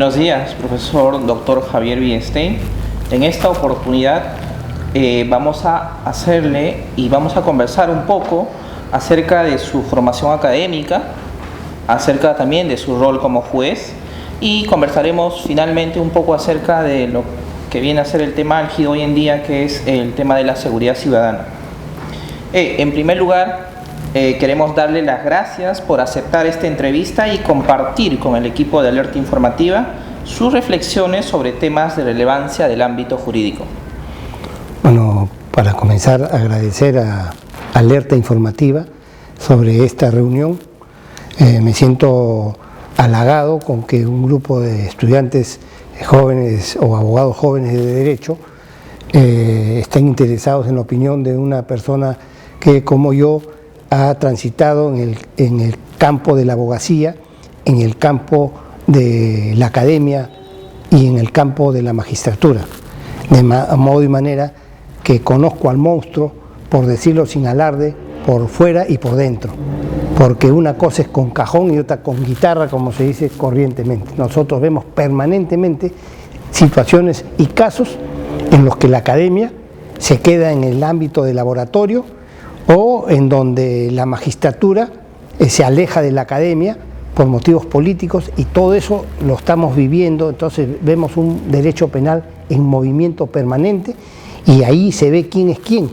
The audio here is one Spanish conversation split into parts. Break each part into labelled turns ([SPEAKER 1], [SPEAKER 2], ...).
[SPEAKER 1] Buenos días, profesor Dr. Javier Bienstein. En esta oportunidad vamos a hacerle y vamos a conversar un poco acerca de su formación académica, acerca también de su rol como juez, y conversaremos finalmente un poco acerca de lo que viene a ser el tema álgido hoy en día, que es el tema de la seguridad ciudadana. En primer lugar, queremos darle las gracias por aceptar esta entrevista y compartir con el equipo de Alerta Informativa sus reflexiones sobre temas de relevancia del ámbito jurídico.
[SPEAKER 2] Bueno, para comenzar, agradecer a Alerta Informativa sobre esta reunión. Me siento halagado con que un grupo de estudiantes jóvenes o abogados jóvenes de derecho estén interesados en la opinión de una persona que, como yo, ha transitado en el campo de la abogacía, en el campo de la academia y en el campo de la magistratura, de modo y manera que conozco al monstruo, por decirlo sin alarde, por fuera y por dentro, porque una cosa es con cajón y otra con guitarra, como se dice corrientemente. Nosotros vemos permanentemente situaciones y casos en los que la academia se queda en el ámbito del laboratorio o en donde la magistratura se aleja de la academia por motivos políticos, y todo eso lo estamos viviendo. Entonces vemos un derecho penal en movimiento permanente y ahí se ve quién es quién,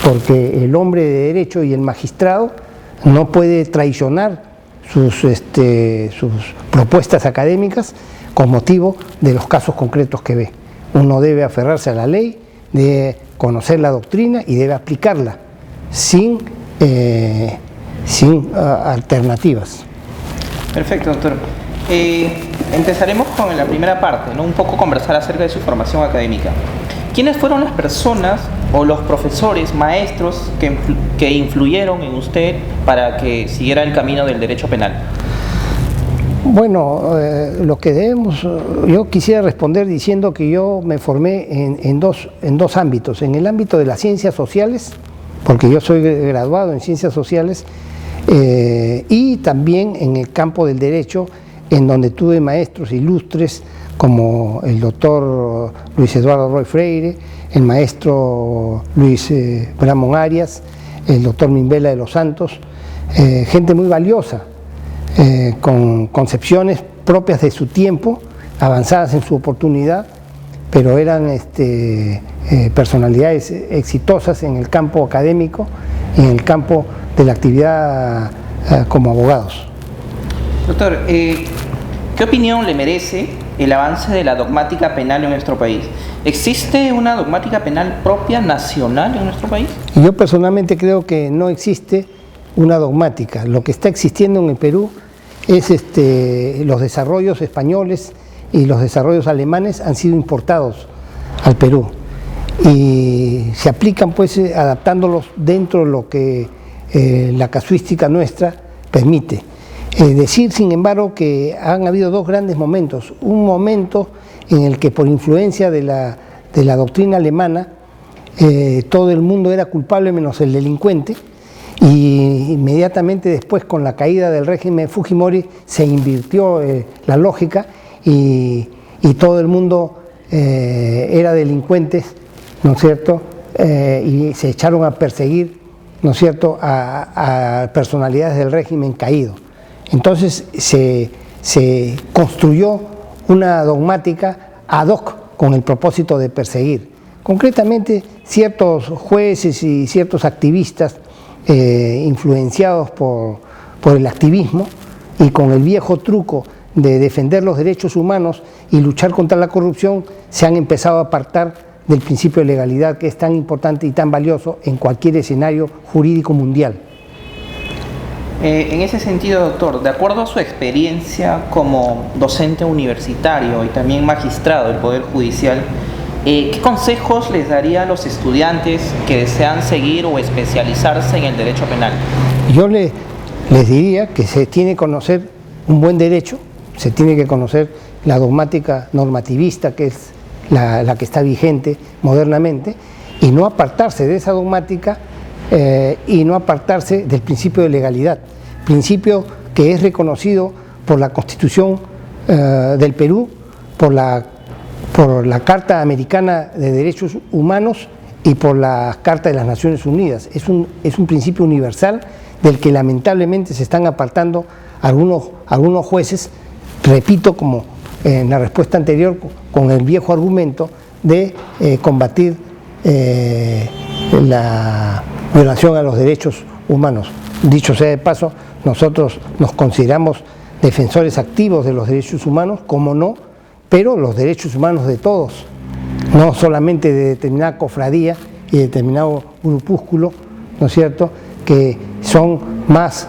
[SPEAKER 2] porque el hombre de derecho y el magistrado no puede traicionar sus propuestas académicas con motivo de los casos concretos que ve. Uno debe aferrarse a la ley, debe conocer la doctrina y debe aplicarla sin alternativas.
[SPEAKER 1] Perfecto, doctor. Empezaremos con la primera parte, ¿no? Un poco conversar acerca de su formación académica. ¿Quiénes fueron las personas o los profesores, maestros que influyeron en usted para que siguiera el camino del derecho penal?
[SPEAKER 2] Bueno, yo quisiera responder diciendo que yo me formé en dos ámbitos: en el ámbito de las ciencias sociales, porque yo soy graduado en ciencias sociales, y también en el campo del derecho, en donde tuve maestros ilustres como el doctor Luis Eduardo Roy Freire, el maestro Luis Bramón Arias, el doctor Mimbela de los Santos, gente muy valiosa, con concepciones propias de su tiempo, avanzadas en su oportunidad, pero eran personalidades exitosas en el campo académico y en el campo de la actividad como abogados.
[SPEAKER 1] Doctor, ¿qué opinión le merece el avance de la dogmática penal en nuestro país? ¿Existe una dogmática penal propia nacional en nuestro país?
[SPEAKER 2] Yo personalmente creo que no existe una dogmática. Lo que está existiendo en el Perú es los desarrollos españoles y los desarrollos alemanes han sido importados al Perú y se aplican, pues, adaptándolos dentro de lo que la casuística nuestra permite. Decir, sin embargo, que han habido dos grandes momentos: un momento en el que, por influencia de la doctrina alemana, todo el mundo era culpable menos el delincuente, y inmediatamente después, con la caída del régimen Fujimori, se invirtió la lógica y todo el mundo era delincuente, ¿no es cierto? Y se echaron a perseguir, ¿no es cierto?, a personalidades del régimen caído. Entonces se construyó una dogmática ad hoc con el propósito de perseguir. Concretamente, ciertos jueces y ciertos activistas influenciados por el activismo y con el viejo truco de defender los derechos humanos y luchar contra la corrupción, se han empezado a apartar del principio de legalidad, que es tan importante y tan valioso en cualquier escenario jurídico mundial.
[SPEAKER 1] En ese sentido, doctor, de acuerdo a su experiencia como docente universitario y también magistrado del Poder Judicial, ¿qué consejos les daría a los estudiantes que desean seguir o especializarse en el derecho penal? Yo
[SPEAKER 2] les diría que se tiene que conocer un buen derecho, se tiene que conocer la dogmática normativista, que es la que está vigente modernamente, y no apartarse de esa dogmática y no apartarse del principio de legalidad, principio que es reconocido por la Constitución del Perú por la Carta Americana de Derechos Humanos y por la Carta de las Naciones Unidas. Es un principio universal del que lamentablemente se están apartando algunos jueces, repito, como en la respuesta anterior, con el viejo argumento de combatir la violación a los derechos humanos. Dicho sea de paso, nosotros nos consideramos defensores activos de los derechos humanos, como no, pero los derechos humanos de todos, no solamente de determinada cofradía y determinado grupúsculo, ¿no es cierto?, que son más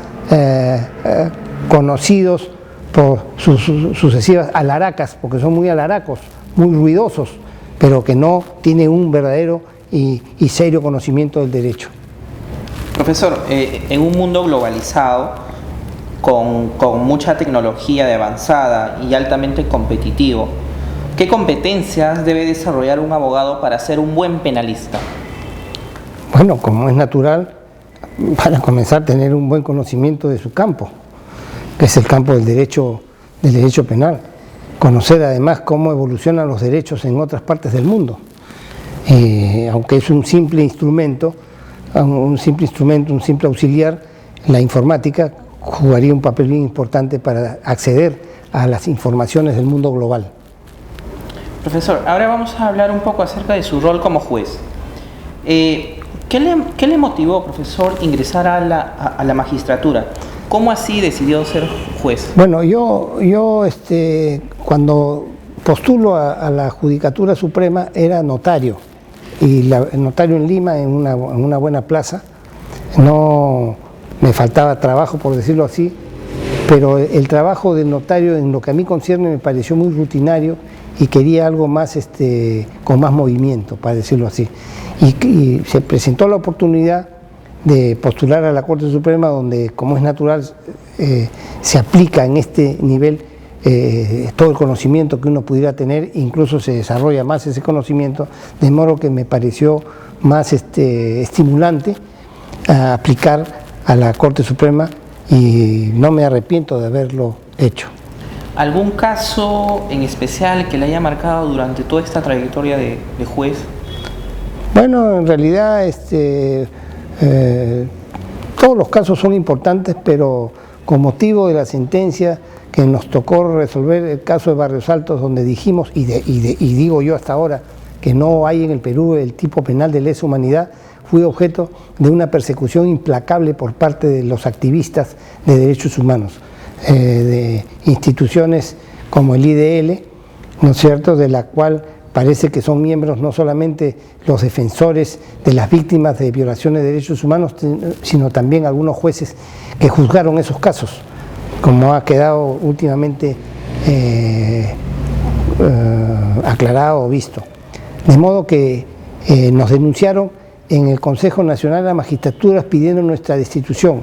[SPEAKER 2] conocidos por sus sucesivas alaracas, porque son muy alaracos, muy ruidosos, pero que no tienen un verdadero y serio conocimiento del derecho.
[SPEAKER 1] Profesor, en un mundo globalizado, con mucha tecnología de avanzada y altamente competitivo, ¿qué competencias debe desarrollar un abogado para ser un buen penalista?
[SPEAKER 2] Bueno, como es natural, para comenzar a tener un buen conocimiento de su campo, que es el campo del derecho penal. Conocer además cómo evolucionan los derechos en otras partes del mundo. Aunque es un simple instrumento, un simple auxiliar, la informática jugaría un papel bien importante para acceder a las informaciones del mundo global.
[SPEAKER 1] Profesor, ahora vamos a hablar un poco acerca de su rol como juez. ¿Qué le motivó, profesor, ingresar a la magistratura? ¿Cómo así decidió ser juez?
[SPEAKER 2] Bueno, yo cuando postulo a la Judicatura Suprema era notario, y notario en Lima, en una buena plaza. No me faltaba trabajo, por decirlo así, pero el trabajo del notario, en lo que a mí concierne, me pareció muy rutinario y quería algo más con más movimiento, para decirlo así. Y se presentó la oportunidad de postular a la Corte Suprema, donde, como es natural, se aplica en este nivel todo el conocimiento que uno pudiera tener, incluso se desarrolla más ese conocimiento, de modo que me pareció más estimulante a aplicar a la Corte Suprema, y no me arrepiento de haberlo hecho.
[SPEAKER 1] ¿Algún caso en especial que le haya marcado durante toda esta trayectoria de juez?
[SPEAKER 2] Bueno, en realidad todos los casos son importantes, pero con motivo de la sentencia que nos tocó resolver, el caso de Barrios Altos, donde dijimos, y digo yo hasta ahora, que no hay en el Perú el tipo penal de lesa humanidad, fui objeto de una persecución implacable por parte de los activistas de derechos humanos, de instituciones como el IDL, ¿no es cierto?, de la cual parece que son miembros no solamente los defensores de las víctimas de violaciones de derechos humanos, sino también algunos jueces que juzgaron esos casos, como ha quedado últimamente aclarado o visto. De modo que nos denunciaron en el Consejo Nacional de la Magistratura pidiendo nuestra destitución.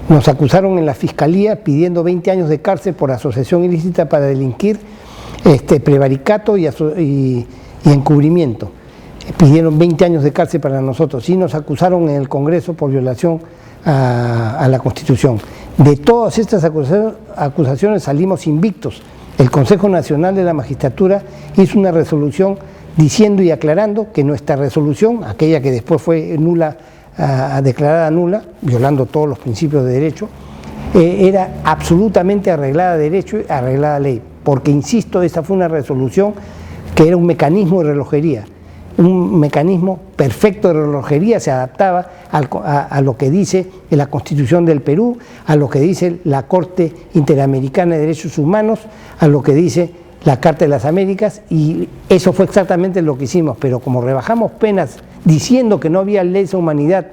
[SPEAKER 2] Nos acusaron en la Fiscalía pidiendo 20 años de cárcel por asociación ilícita para delinquir, prevaricato y encubrimiento. Pidieron 20 años de cárcel para nosotros, y nos acusaron en el Congreso por violación a la Constitución. De todas estas acusaciones salimos invictos. El Consejo Nacional de la Magistratura hizo una resolución diciendo y aclarando que nuestra resolución, aquella que después fue declarada nula, violando todos los principios de derecho, era absolutamente arreglada a derecho y arreglada a ley, porque, insisto, esa fue una resolución que era un mecanismo de relojería, un mecanismo perfecto de relojería, se adaptaba a lo que dice la Constitución del Perú, a lo que dice la Corte Interamericana de Derechos Humanos, a lo que dice la Carta de las Américas, y eso fue exactamente lo que hicimos. Pero como rebajamos penas diciendo que no había lesa humanidad,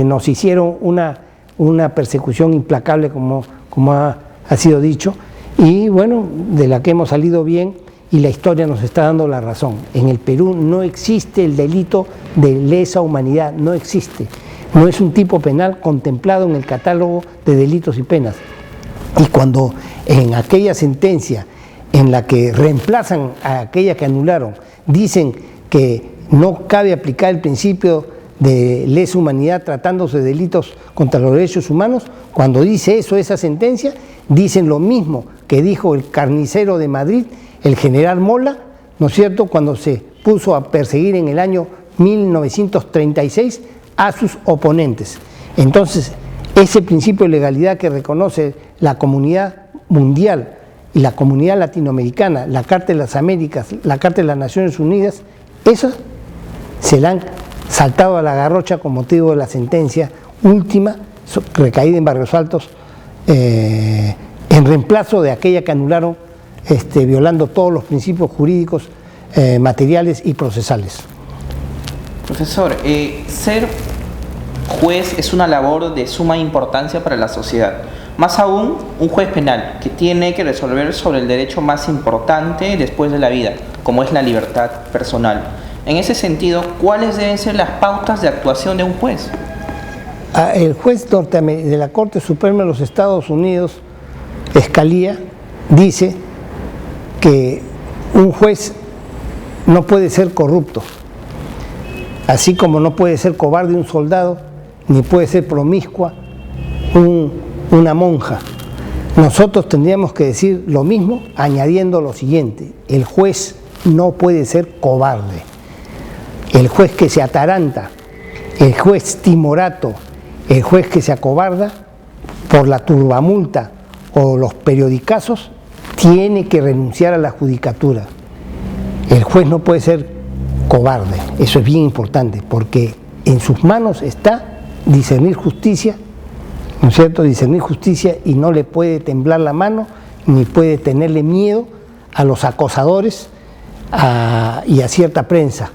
[SPEAKER 2] nos hicieron una persecución implacable, como ha sido dicho, y bueno, de la que hemos salido bien, y la historia nos está dando la razón. En el Perú no existe el delito de lesa humanidad, no existe. No es un tipo penal contemplado en el catálogo de delitos y penas. Y cuando en aquella sentencia en la que reemplazan a aquella que anularon, dicen que no cabe aplicar el principio de lesa humanidad tratándose de delitos contra los derechos humanos, cuando dice eso, esa sentencia, dicen lo mismo que dijo el carnicero de Madrid, el general Mola, ¿no es cierto?, cuando se puso a perseguir en el año 1936 a sus oponentes. Entonces, ese principio de legalidad que reconoce la comunidad mundial y la comunidad latinoamericana, la Carta de las Américas, la Carta de las Naciones Unidas, esas se la han saltado a la garrocha con motivo de la sentencia última recaída en Barrios Altos, en reemplazo de aquella que anularon violando todos los principios jurídicos materiales y procesales.
[SPEAKER 1] Profesor, ser juez es una labor de suma importancia para la sociedad. Más aún, un juez penal que tiene que resolver sobre el derecho más importante después de la vida, como es la libertad personal. En ese sentido, ¿cuáles deben ser las pautas de actuación de un juez?
[SPEAKER 2] El juez de la Corte Suprema de los Estados Unidos, Scalia, dice que un juez no puede ser corrupto, así como no puede ser cobarde un soldado, ni puede ser promiscua una monja. Nosotros tendríamos que decir lo mismo, añadiendo lo siguiente: el juez no puede ser cobarde. El juez que se ataranta, el juez timorato, el juez que se acobarda por la turbamulta o los periodicazos, tiene que renunciar a la judicatura. El juez no puede ser cobarde, eso es bien importante, porque en sus manos está discernir justicia, ¿no es cierto?, discernir justicia, y no le puede temblar la mano, ni puede tenerle miedo a los acosadores y a cierta prensa,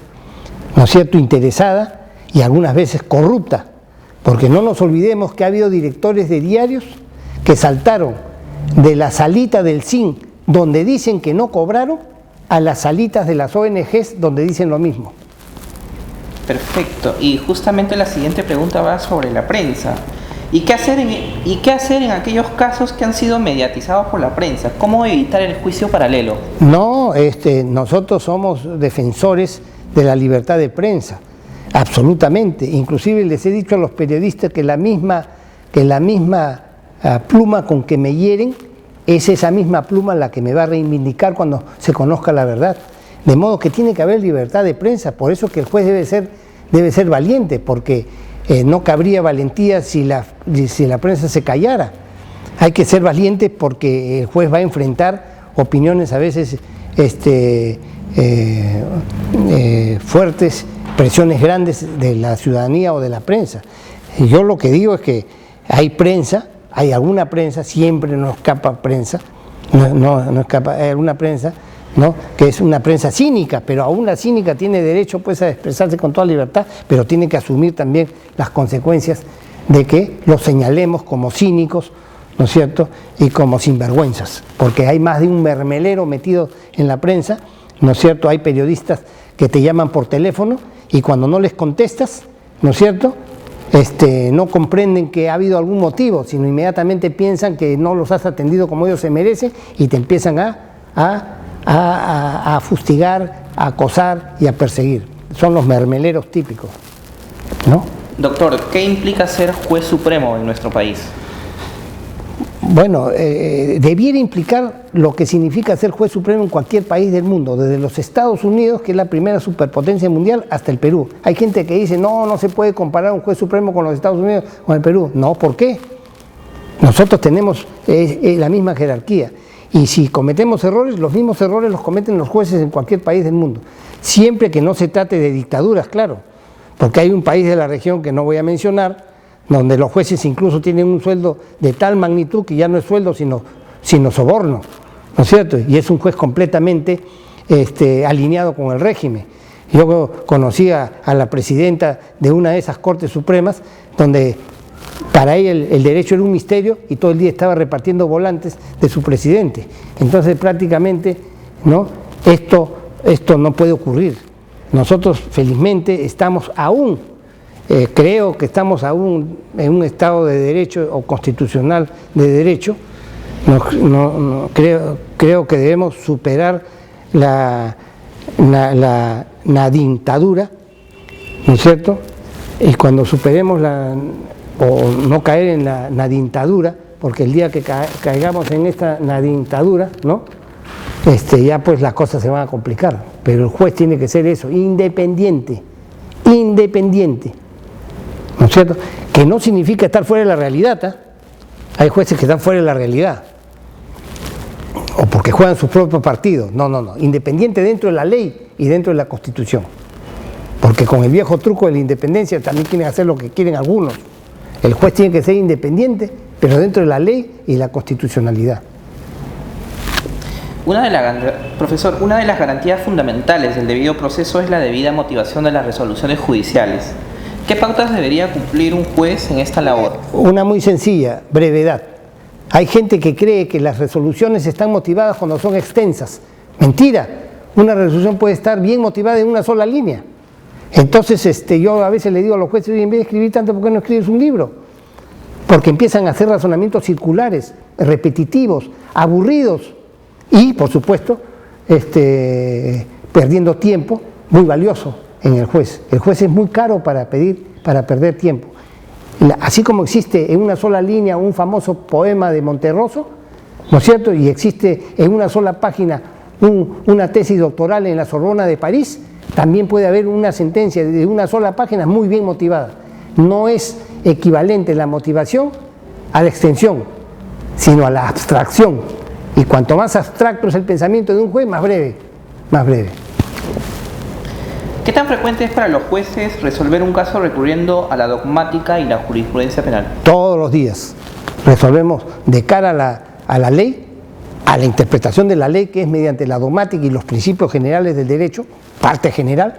[SPEAKER 2] ¿no es cierto?, interesada y algunas veces corrupta, porque no nos olvidemos que ha habido directores de diarios que saltaron de la salita del CIN, donde dicen que no cobraron, a las salitas de las ONGs, donde dicen lo mismo.
[SPEAKER 1] Perfecto, y justamente la siguiente pregunta va sobre la prensa. ¿Y qué hacer en aquellos casos que han sido mediatizados por la prensa? ¿Cómo evitar el juicio paralelo?
[SPEAKER 2] No, nosotros somos defensores de la libertad de prensa, absolutamente. Inclusive les he dicho a los periodistas que la misma pluma con que me hieren es esa misma pluma la que me va a reivindicar cuando se conozca la verdad. De modo que tiene que haber libertad de prensa, por eso que el juez debe ser valiente, porque no cabría valentía si la prensa se callara. Hay que ser valiente porque el juez va a enfrentar opiniones a veces fuertes, presiones grandes de la ciudadanía o de la prensa. Y yo lo que digo es que hay prensa, hay alguna prensa, siempre no escapa prensa, no escapa, hay alguna prensa, ¿no?, que es una prensa cínica, pero aún la cínica tiene derecho pues a expresarse con toda libertad, pero tiene que asumir también las consecuencias de que los señalemos como cínicos, ¿no es cierto?, y como sinvergüenzas, porque hay más de un mermelero metido en la prensa, ¿no es cierto? Hay periodistas que te llaman por teléfono y cuando no les contestas, ¿no es cierto?, no comprenden que ha habido algún motivo, sino inmediatamente piensan que no los has atendido como ellos se merecen y te empiezan a fustigar, a acosar y a perseguir. Son los mermeleros típicos, ¿no?
[SPEAKER 1] Doctor, ¿qué implica ser juez supremo en nuestro país?
[SPEAKER 2] Bueno, debiera implicar lo que significa ser juez supremo en cualquier país del mundo, desde los Estados Unidos, que es la primera superpotencia mundial, hasta el Perú. Hay gente que dice, no se puede comparar un juez supremo con los Estados Unidos, con el Perú. No, ¿por qué? Nosotros tenemos la misma jerarquía. Y si cometemos errores, los mismos errores los cometen los jueces en cualquier país del mundo. Siempre que no se trate de dictaduras, claro. Porque hay un país de la región que no voy a mencionar, donde los jueces incluso tienen un sueldo de tal magnitud que ya no es sueldo, sino soborno, ¿no es cierto? Y es un juez completamente alineado con el régimen. Yo conocía a la presidenta de una de esas Cortes Supremas, donde para ella el derecho era un misterio y todo el día estaba repartiendo volantes de su presidente. Entonces prácticamente, ¿no?, esto no puede ocurrir. Nosotros felizmente estamos aún, creo que estamos aún en un estado de derecho o constitucional de derecho. Creo que debemos superar la dictadura, ¿no es cierto?, y cuando superemos o no caer en la dictadura, porque el día que caigamos en esta dictadura, ¿no? Ya pues las cosas se van a complicar, pero el juez tiene que ser eso, independiente, ¿no es cierto? Que no significa estar fuera de la realidad, ¿eh? Hay jueces que están fuera de la realidad, o porque juegan sus propios partidos, no, independiente dentro de la ley y dentro de la Constitución, porque con el viejo truco de la independencia también quieren hacer lo que quieren algunos. El juez tiene que ser independiente, pero dentro de la ley y la constitucionalidad.
[SPEAKER 1] Profesor, una de las garantías fundamentales del debido proceso es la debida motivación de las resoluciones judiciales. ¿Qué pautas debería cumplir un juez en esta labor?
[SPEAKER 2] Una muy sencilla, brevedad. Hay gente que cree que las resoluciones están motivadas cuando son extensas. Mentira, una resolución puede estar bien motivada en una sola línea. Entonces yo a veces le digo a los jueces, en vez de escribir tanto, ¿por qué no escribes un libro? Porque empiezan a hacer razonamientos circulares, repetitivos, aburridos y, por supuesto, perdiendo tiempo muy valioso en el juez. El juez es muy caro para perder tiempo. Así como existe en una sola línea un famoso poema de Monterroso, ¿no es cierto? Y existe en una sola página una tesis doctoral en la Sorbona de París, también puede haber una sentencia de una sola página muy bien motivada. No es equivalente la motivación a la extensión, sino a la abstracción. Y cuanto más abstracto es el pensamiento de un juez, más breve.
[SPEAKER 1] ¿Qué tan frecuente es para los jueces resolver un caso recurriendo a la dogmática y la jurisprudencia penal?
[SPEAKER 2] Todos los días resolvemos de cara a la ley, a la interpretación de la ley, que es mediante la dogmática y los principios generales del derecho, parte general,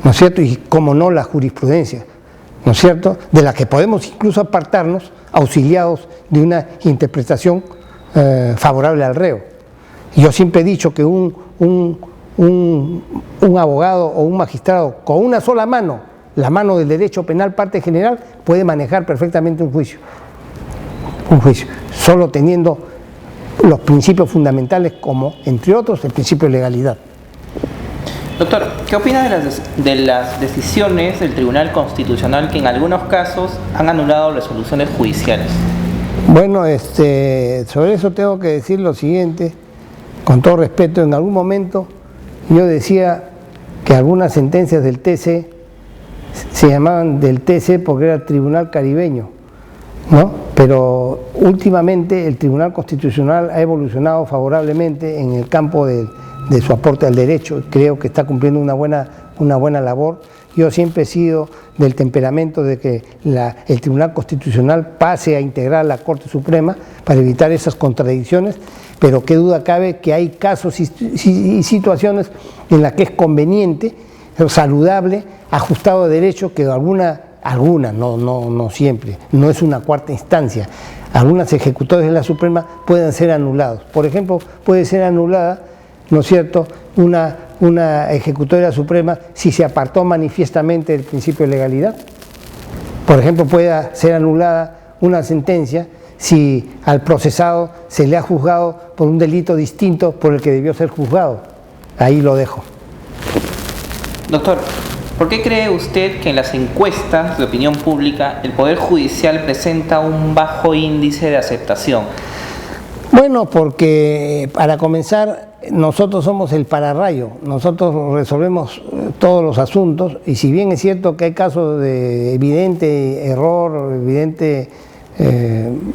[SPEAKER 2] ¿no es cierto? Y cómo no la jurisprudencia, ¿no es cierto? De la que podemos incluso apartarnos auxiliados de una interpretación favorable al reo. Yo siempre he dicho que un abogado o un magistrado con una sola mano, la mano del derecho penal parte general, puede manejar perfectamente un juicio, solo teniendo los principios fundamentales como, entre otros, el principio de legalidad.
[SPEAKER 1] Doctor, ¿qué opina de las decisiones del Tribunal Constitucional que en algunos casos han anulado resoluciones judiciales?
[SPEAKER 2] Bueno, sobre eso tengo que decir lo siguiente, con todo respeto. En algún momento yo decía que algunas sentencias del TC se llamaban del TC porque era el Tribunal Caribeño, ¿no? Pero últimamente el Tribunal Constitucional ha evolucionado favorablemente en el campo de su aporte al derecho. Creo que está cumpliendo una buena labor. Yo siempre he sido del temperamento de que el Tribunal Constitucional pase a integrar a la Corte Suprema para evitar esas contradicciones, pero qué duda cabe que hay casos y situaciones en las que es conveniente, saludable, ajustado de derecho, que alguna, no siempre, no es una cuarta instancia. Algunas ejecutores de la Suprema pueden ser anulados. Por ejemplo, puede ser anulada, ¿no es cierto?, una ejecutoria suprema si se apartó manifiestamente del principio de legalidad. Por ejemplo, puede ser anulada una sentencia si al procesado se le ha juzgado por un delito distinto por el que debió ser juzgado. Ahí lo dejo.
[SPEAKER 1] Doctor, ¿por qué cree usted que en las encuestas de opinión pública el Poder Judicial presenta un bajo índice de aceptación?
[SPEAKER 2] Bueno, porque para comenzar, nosotros somos el pararrayo, nosotros resolvemos todos los asuntos, y si bien es cierto que hay casos de evidente error,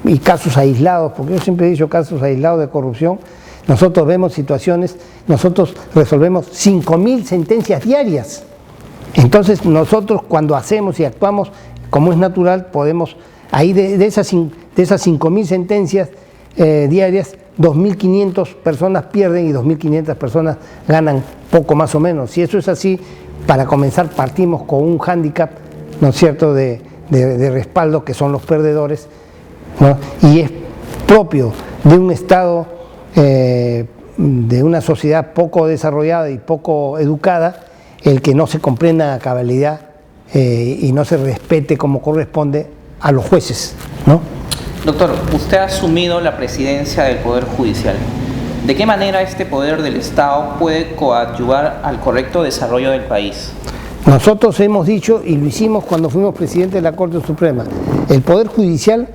[SPEAKER 2] y casos aislados, porque yo siempre he dicho casos aislados de corrupción, nosotros vemos situaciones, nosotros resolvemos 5.000 sentencias diarias. Entonces nosotros cuando hacemos y actuamos como es natural, podemos, ahí de esas 5.000 sentencias diarias, 2.500 personas pierden y 2.500 personas ganan poco más o menos. Si eso es así, para comenzar partimos con un hándicap, ¿no es cierto?, de respaldo, que son los perdedores, ¿no? Y es propio de un Estado, de una sociedad poco desarrollada y poco educada, el que no se comprenda a cabalidad y no se respete como corresponde a los jueces, ¿no?
[SPEAKER 1] Doctor, usted ha asumido la presidencia del Poder Judicial. ¿De qué manera este poder del Estado puede coadyuvar al correcto desarrollo del país?
[SPEAKER 2] Nosotros hemos dicho, y lo hicimos cuando fuimos presidente de la Corte Suprema, el Poder Judicial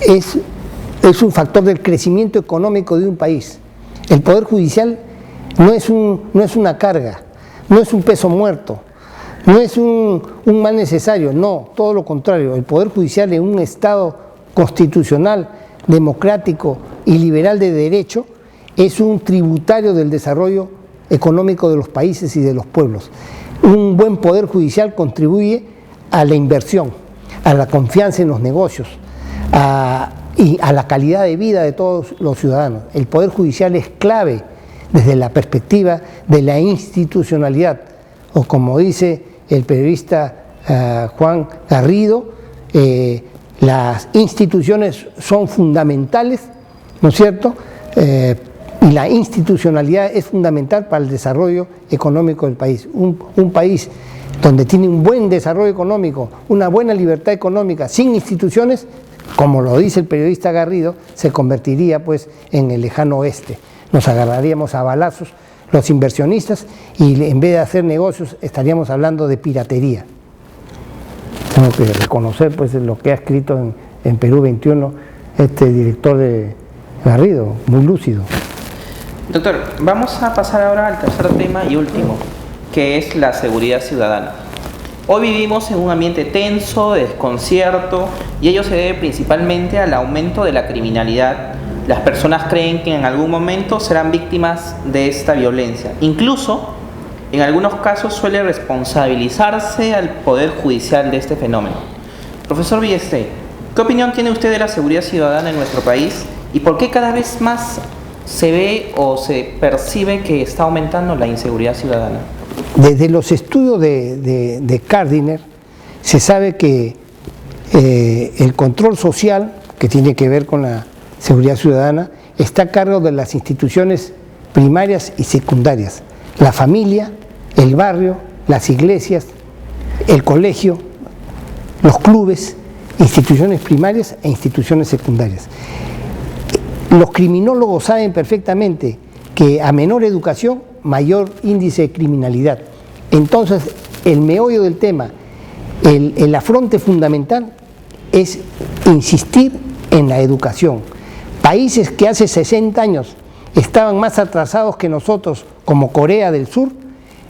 [SPEAKER 2] es un factor del crecimiento económico de un país. El Poder Judicial no es una carga, no es un peso muerto, no es un mal necesario, no, todo lo contrario. El Poder Judicial en un Estado constitucional, democrático y liberal de derecho es un tributario del desarrollo económico de los países y de los pueblos. Un buen Poder Judicial contribuye a la inversión, a la confianza en los negocios, y a la calidad de vida de todos los ciudadanos. El Poder Judicial es clave desde la perspectiva de la institucionalidad, o como dice el periodista Juan Garrido, las instituciones son fundamentales, ¿no es cierto?, y la institucionalidad es fundamental para el desarrollo económico del país. Un país donde tiene un buen desarrollo económico, una buena libertad económica, sin instituciones, como lo dice el periodista Garrido, se convertiría pues en el lejano oeste. Nos agarraríamos a balazos los inversionistas y en vez de hacer negocios estaríamos hablando de piratería. Tengo que reconocer pues lo que ha escrito en Perú 21 este director de Garrido, muy lúcido.
[SPEAKER 1] Doctor, vamos a pasar ahora al tercer tema y último, que es la seguridad ciudadana. Hoy vivimos en un ambiente tenso, de desconcierto, y ello se debe principalmente al aumento de la criminalidad. Las personas creen que en algún momento serán víctimas de esta violencia. Incluso, en algunos casos suele responsabilizarse al Poder Judicial de este fenómeno. Profesor Villestein, ¿qué opinión tiene usted de la seguridad ciudadana en nuestro país y por qué cada vez más se ve o se percibe que está aumentando la inseguridad ciudadana?
[SPEAKER 2] Desde los estudios de Gardiner se sabe que el control social, que tiene que ver con la seguridad ciudadana, está a cargo de las instituciones primarias y secundarias: la familia, el barrio, las iglesias, el colegio, los clubes, instituciones primarias e instituciones secundarias. Los criminólogos saben perfectamente que a menor educación, mayor índice de criminalidad. Entonces, el meollo del tema, el afronte fundamental es insistir en la educación. Países que hace 60 años estaban más atrasados que nosotros, como Corea del Sur,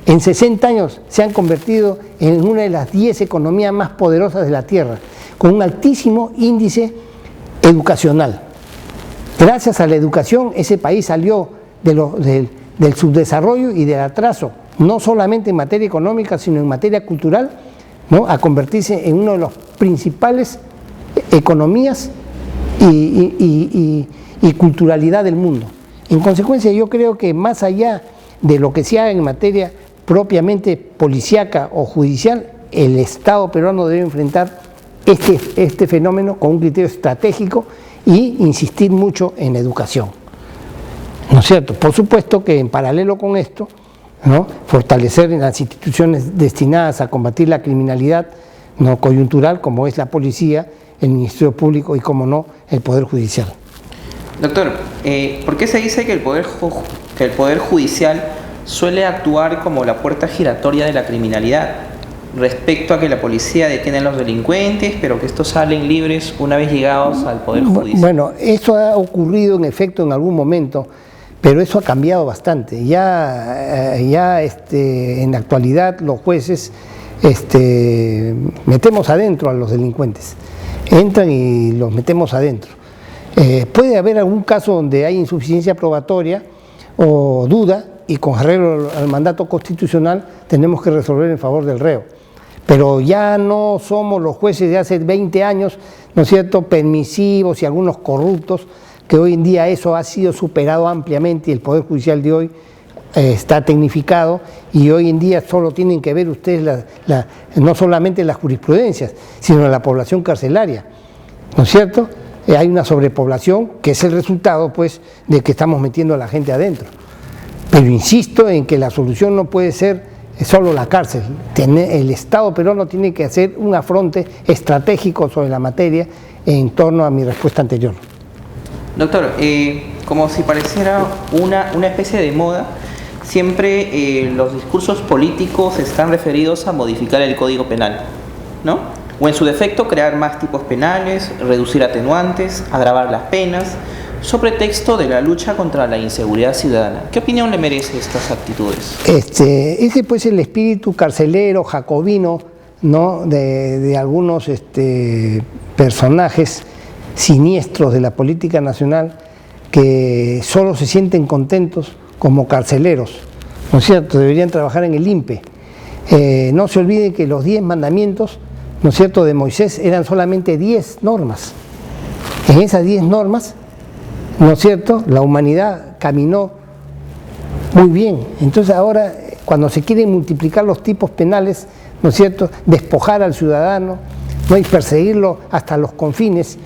[SPEAKER 2] en 60 años se han convertido en una de las 10 economías más poderosas de la Tierra, con un altísimo índice educacional. Gracias a la educación, ese país salió del subdesarrollo y del atraso, no solamente en materia económica, sino en materia cultural, ¿no?, a convertirse en una de las principales economías y culturalidad del mundo. En consecuencia, yo creo que más allá de lo que se haga en materia propiamente policíaca o judicial, el Estado peruano debe enfrentar este fenómeno con un criterio estratégico y insistir mucho en educación, ¿no es cierto? Por supuesto que en paralelo con esto, ¿no?, fortalecer las instituciones destinadas a combatir la criminalidad no coyuntural, como es la policía, el Ministerio Público y, como no, el Poder Judicial.
[SPEAKER 1] Doctor, ¿por qué se dice que el Poder Judicial suele actuar como la puerta giratoria de la criminalidad, respecto a que la policía detiene a los delincuentes, pero que estos salen libres una vez llegados al Poder Judicial?
[SPEAKER 2] Bueno, eso ha ocurrido en efecto en algún momento, pero eso ha cambiado bastante. Ya en la actualidad los jueces metemos adentro a los delincuentes, entran y los metemos adentro. Puede haber algún caso donde hay insuficiencia probatoria o duda, y con arreglo al mandato constitucional tenemos que resolver en favor del reo. Pero ya no somos los jueces de hace 20 años, ¿no es cierto?, permisivos y algunos corruptos, que hoy en día eso ha sido superado ampliamente y el Poder Judicial de hoy está tecnificado, y hoy en día solo tienen que ver ustedes no solamente las jurisprudencias, sino la población carcelaria, ¿no es cierto? Hay una sobrepoblación que es el resultado pues de que estamos metiendo a la gente adentro. Pero insisto en que la solución no puede ser solo la cárcel. El Estado peruano tiene que hacer un afronte estratégico sobre la materia en torno a mi respuesta anterior.
[SPEAKER 1] Doctor, como si pareciera una especie de moda, siempre los discursos políticos están referidos a modificar el Código Penal, ¿no? O en su defecto crear más tipos penales, reducir atenuantes, agravar las penas, sobre texto de la lucha contra la inseguridad ciudadana. ¿Qué opinión le merece estas actitudes?
[SPEAKER 2] Ese pues el espíritu carcelero, jacobino, ¿no? de algunos personajes siniestros de la política nacional que solo se sienten contentos como carceleros, ¿no es cierto? Deberían trabajar en el INPE. No se olviden que los 10 mandamientos, ¿no es cierto?, de Moisés eran solamente 10 normas. En esas 10 normas, ¿no es cierto?, la humanidad caminó muy bien. Entonces ahora, cuando se quieren multiplicar los tipos penales, ¿no es cierto?, despojar al ciudadano, ¿no?, y perseguirlo hasta los confines,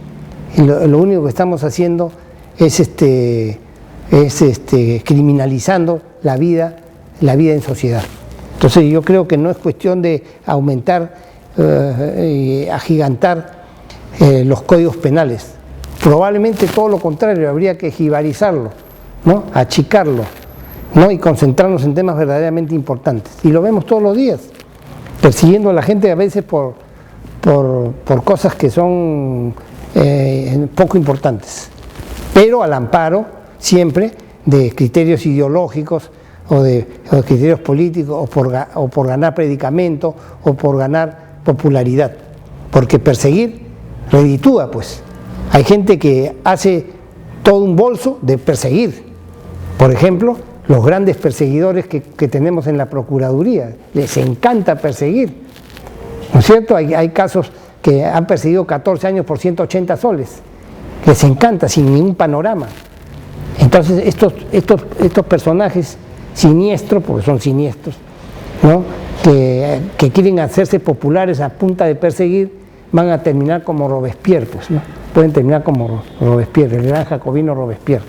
[SPEAKER 2] y lo único que estamos haciendo es criminalizando la vida en sociedad. Entonces yo creo que no es cuestión de aumentar y agigantar los códigos penales. Probablemente todo lo contrario, habría que jibarizarlo, ¿no?, achicarlo, ¿no?, y concentrarnos en temas verdaderamente importantes. Y lo vemos todos los días, persiguiendo a la gente a veces por cosas que son poco importantes, pero al amparo siempre de criterios ideológicos o de criterios políticos o por ganar predicamento o por ganar popularidad, porque perseguir reditúa, pues. Hay gente que hace todo un bolso de perseguir. Por ejemplo, los grandes perseguidores que tenemos en la Procuraduría, les encanta perseguir, ¿no es cierto? Hay casos que han perseguido 14 años por 180 soles, les encanta, sin ningún panorama. Entonces estos personajes siniestros, porque son siniestros, ¿no?, que quieren hacerse populares a punta de perseguir, van a terminar como Robespierre, pues, ¿no? Pueden terminar como Robespierre, el gran jacobino Robespierre.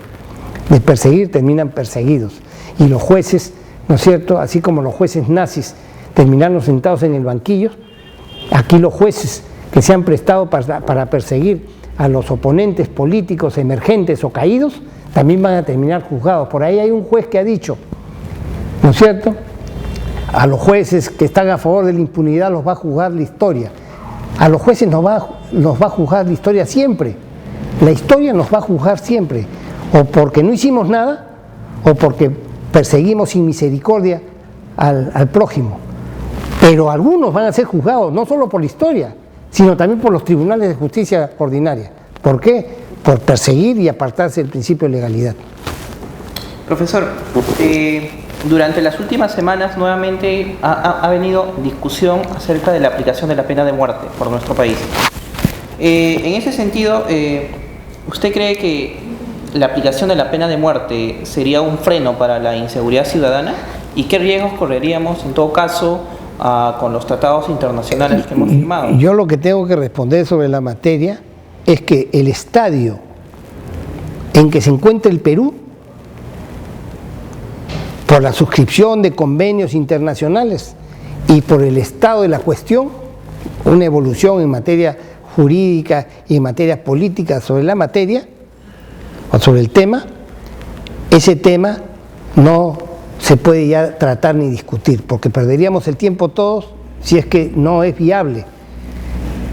[SPEAKER 2] De perseguir terminan perseguidos. Y los jueces, ¿no es cierto?, así como los jueces nazis terminaron sentados en el banquillo, aquí los jueces que se han prestado para perseguir a los oponentes políticos emergentes o caídos, también van a terminar juzgados. Por ahí hay un juez que ha dicho, ¿no es cierto?, a los jueces que están a favor de la impunidad los va a juzgar la historia. A los jueces nos va a juzgar la historia siempre. La historia nos va a juzgar siempre, o porque no hicimos nada, o porque perseguimos sin misericordia al prójimo. Pero algunos van a ser juzgados no solo por la historia, sino también por los tribunales de justicia ordinaria. ¿Por qué? Por perseguir y apartarse del principio de legalidad.
[SPEAKER 1] Profesor, durante las últimas semanas nuevamente ha venido discusión acerca de la aplicación de la pena de muerte por nuestro país. En ese sentido, ¿usted cree que la aplicación de la pena de muerte sería un freno para la inseguridad ciudadana? ¿Y qué riesgos correríamos en todo caso con los tratados internacionales que hemos firmado?
[SPEAKER 2] Yo lo que tengo que responder sobre la materia es que el estadio en que se encuentra el Perú, por la suscripción de convenios internacionales y por el estado de la cuestión, una evolución en materia jurídica y en materia política sobre la materia o sobre el tema, ese tema no se puede ya tratar ni discutir, porque perderíamos el tiempo todos si es que no es viable.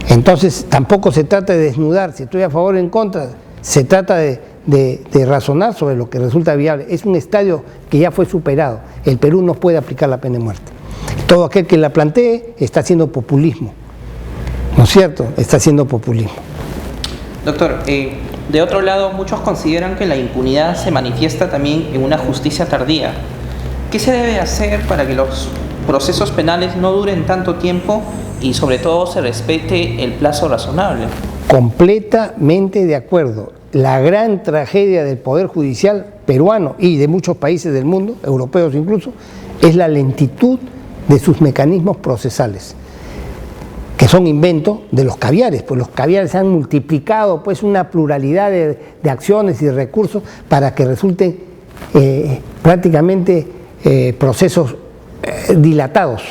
[SPEAKER 2] Entonces tampoco se trata de desnudar si estoy a favor o en contra, se trata de razonar sobre lo que resulta viable. Es un estadio que ya fue superado. El Perú no puede aplicar la pena de muerte. Todo aquel que la plantee está haciendo populismo, ¿no es cierto? Está haciendo populismo.
[SPEAKER 1] Doctor, de otro lado, muchos consideran que la impunidad se manifiesta también en una justicia tardía. ¿Qué se debe hacer para que los procesos penales no duren tanto tiempo y sobre todo se respete el plazo razonable?
[SPEAKER 2] Completamente de acuerdo. La gran tragedia del Poder Judicial peruano y de muchos países del mundo, europeos incluso, es la lentitud de sus mecanismos procesales, que son invento de los caviares, pues los caviares han multiplicado pues una pluralidad de acciones y de recursos para que resulten prácticamente procesos dilatados.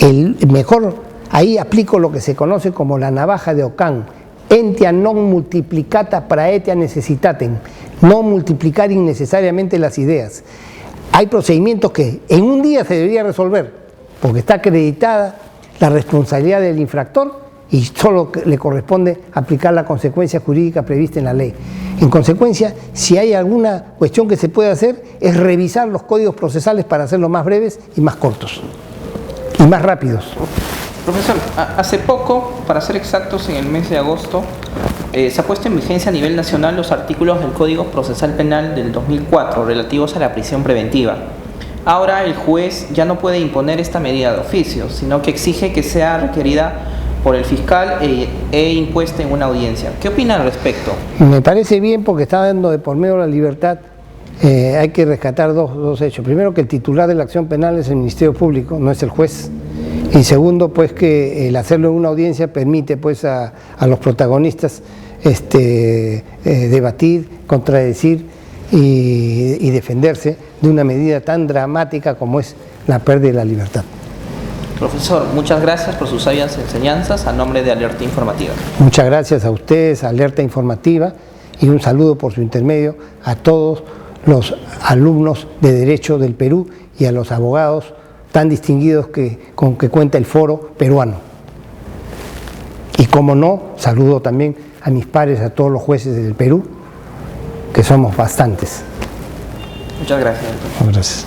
[SPEAKER 2] El mejor, ahí aplico lo que se conoce como la navaja de Ockham, entia non multiplicata praetia necessitatem, no multiplicar innecesariamente las ideas. hay procedimientos que en un día se debería resolver, porque está acreditada la responsabilidad del infractor y solo le corresponde aplicar la consecuencia jurídica prevista en la ley. En consecuencia, si hay alguna cuestión que se puede hacer, es revisar los códigos procesales para hacerlos más breves y más cortos, y más rápidos.
[SPEAKER 1] Profesor, hace poco, para ser exactos, en el mes de agosto, se ha puesto en vigencia a nivel nacional los artículos del Código Procesal Penal del 2004 relativos a la prisión preventiva. Ahora el juez ya no puede imponer esta medida de oficio, sino que exige que sea requerida por el fiscal e impuesta en una audiencia. ¿Qué opina al respecto?
[SPEAKER 2] Me parece bien porque está dando de por medio la libertad. Hay que rescatar dos hechos. Primero, que el titular de la acción penal es el Ministerio Público, no es el juez. Y segundo, pues que el hacerlo en una audiencia permite pues a los protagonistas debatir, contradecir y defenderse de una medida tan dramática como es la pérdida de la libertad.
[SPEAKER 1] Profesor, muchas gracias por sus sabias enseñanzas a nombre de Alerta Informativa.
[SPEAKER 2] Muchas gracias a ustedes, Alerta Informativa, y un saludo por su intermedio a todos los alumnos de Derecho del Perú y a los abogados tan distinguidos con que cuenta el foro peruano. Y como no, saludo también a mis pares, a todos los jueces del Perú, que somos bastantes.
[SPEAKER 1] Muchas gracias.
[SPEAKER 2] Gracias.